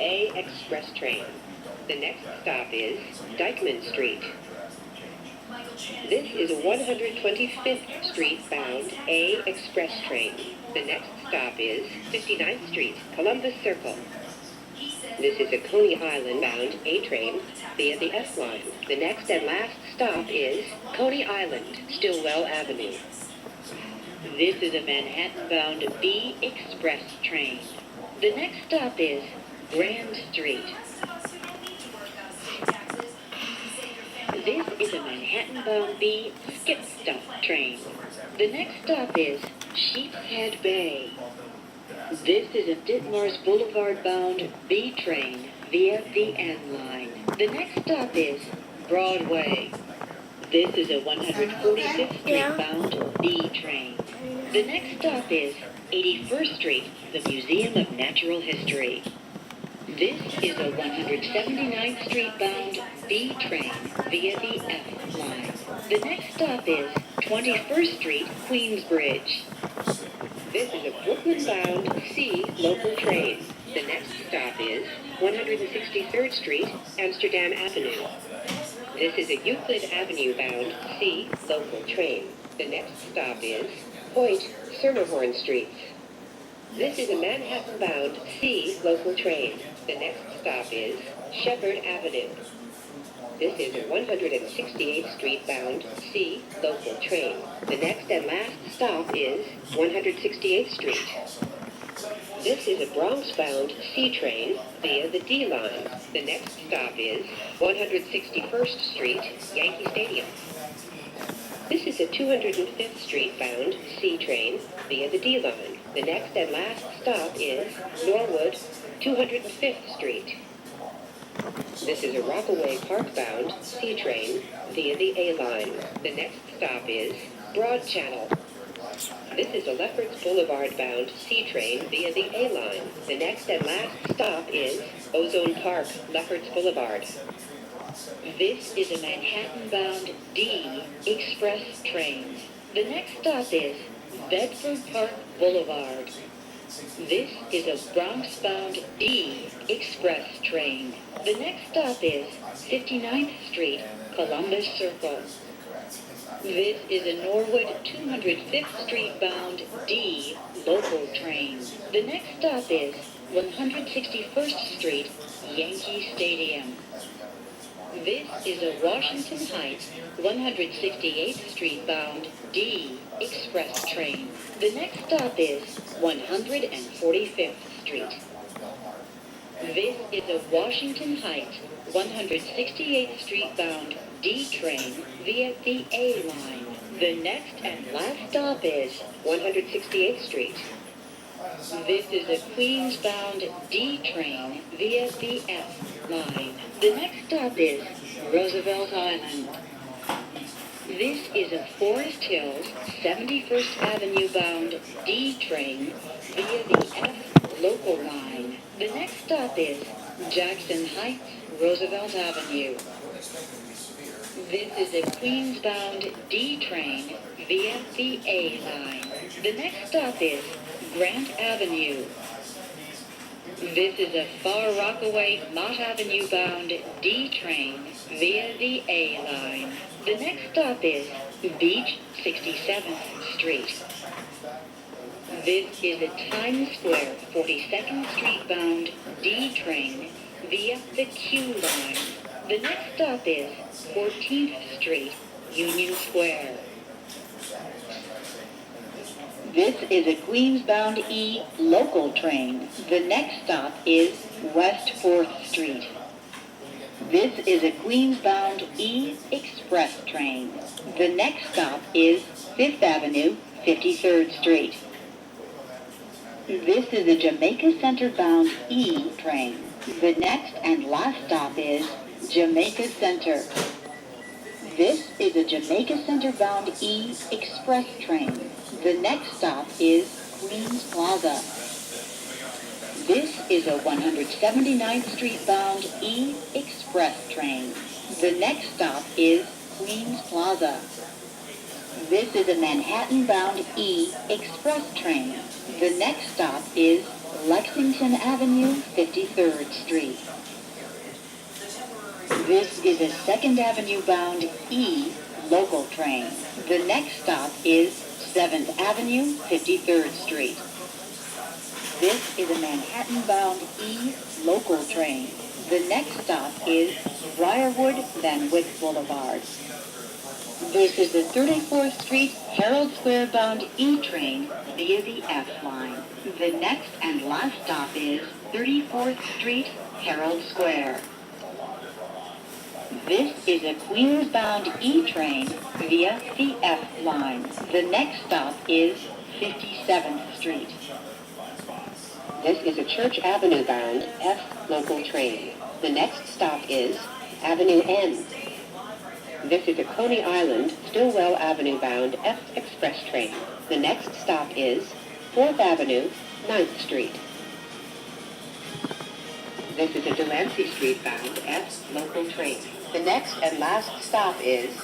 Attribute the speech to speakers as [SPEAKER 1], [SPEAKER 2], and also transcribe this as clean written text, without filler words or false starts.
[SPEAKER 1] A express train. The next stop is Dyckman Street. This is a 125th Street bound A express train. The next stop is 59th Street, Columbus Circle. This is a Coney Island bound A train via the S line. The next and last stop is Coney Island, Stillwell Avenue. This is a Manhattan-bound B express train. The next stop is Grand Street. This is a Manhattan-bound B skip stop train. The next stop is Sheepshead Bay. This is a Ditmars Boulevard-bound B train via the N line. The next stop is Broadway. This is a 145th Street bound B train. The next stop is 81st Street, the Museum of Natural History. This is a 179th Street bound B train via the F line. The next stop is 21st Street, Queensbridge. This is a Brooklyn-bound C local train. The next stop is 163rd Street, Amsterdam Avenue. This is a Euclid Avenue-bound C local train. The next stop is Hoyt, Schermerhorn Streets. This is a Manhattan-bound C local train. The next stop is Shepherd Avenue. This is a 168th Street bound C local train. The next and last stop is 168th Street. This is a Bronx-bound C train via the D line. The next stop is 161st Street, Yankee Stadium. This is a 205th Street bound C train via the D line. The next and last stop is Norwood, 205th Street. This is a Rockaway Park-bound C train via the A line. The next stop is Broad Channel. This is a Lefferts Boulevard-bound C train via the A line. The next and last stop is Ozone Park, Lefferts Boulevard. This is a Manhattan-bound D express train. The next stop is Bedford Park Boulevard. This is a Bronx-bound D express train. The next stop is 59th Street, Columbus Circle. This is a Norwood 205th Street bound D local train. The next stop is 161st Street, Yankee Stadium. This is a Washington Heights 168th Street bound D express train. The next stop is 145th Street. This is a Washington Heights 168th Street bound D train via the A line. The next and last stop is 168th Street. This is a Queens-bound D train via the F line. The next stop is Roosevelt Island. This is a Forest Hills 71st Avenue-bound D train via the F local line. The next stop is Jackson Heights, Roosevelt Avenue. This is a Queens-bound D train via the A line. The next stop is Grant Avenue. This is a Far Rockaway, Mott Avenue-bound D train via the A line. The next stop is Beach 67th Street. This is a Times Square 42nd Street bound D train via the Q line. The next stop is 14th Street, Union Square. This is a Queens-bound E local train. The next stop is West 4th Street. This is a Queens-bound E express train. The next stop is 5th Avenue, 53rd Street. This is a Jamaica Center-bound E train. The next and last stop is Jamaica Center. This is a Jamaica Center-bound E express train. The next stop is Queens Plaza. This is a 179th Street bound E express train. The next stop is Queens Plaza. This is a Manhattan-bound E express train. The next stop is Lexington Avenue, 53rd Street. This is a 2nd Avenue bound E local train. The next stop is 7th Avenue, 53rd Street. This is a Manhattan-bound E local train. The next stop is Briarwood, Van Wyck Boulevard. This is the 34th Street Herald Square bound E train via the F line. The next and last stop is 34th Street Herald Square. This is a Queens bound E train via the F line. The next stop is 57th Street. This is a Church Avenue bound F local train. The next stop is Avenue N. This is a Coney Island, Stillwell Avenue bound F express train. The next stop is 4th Avenue, 9th Street. This is a Delancey Street bound F local train. The next and last stop is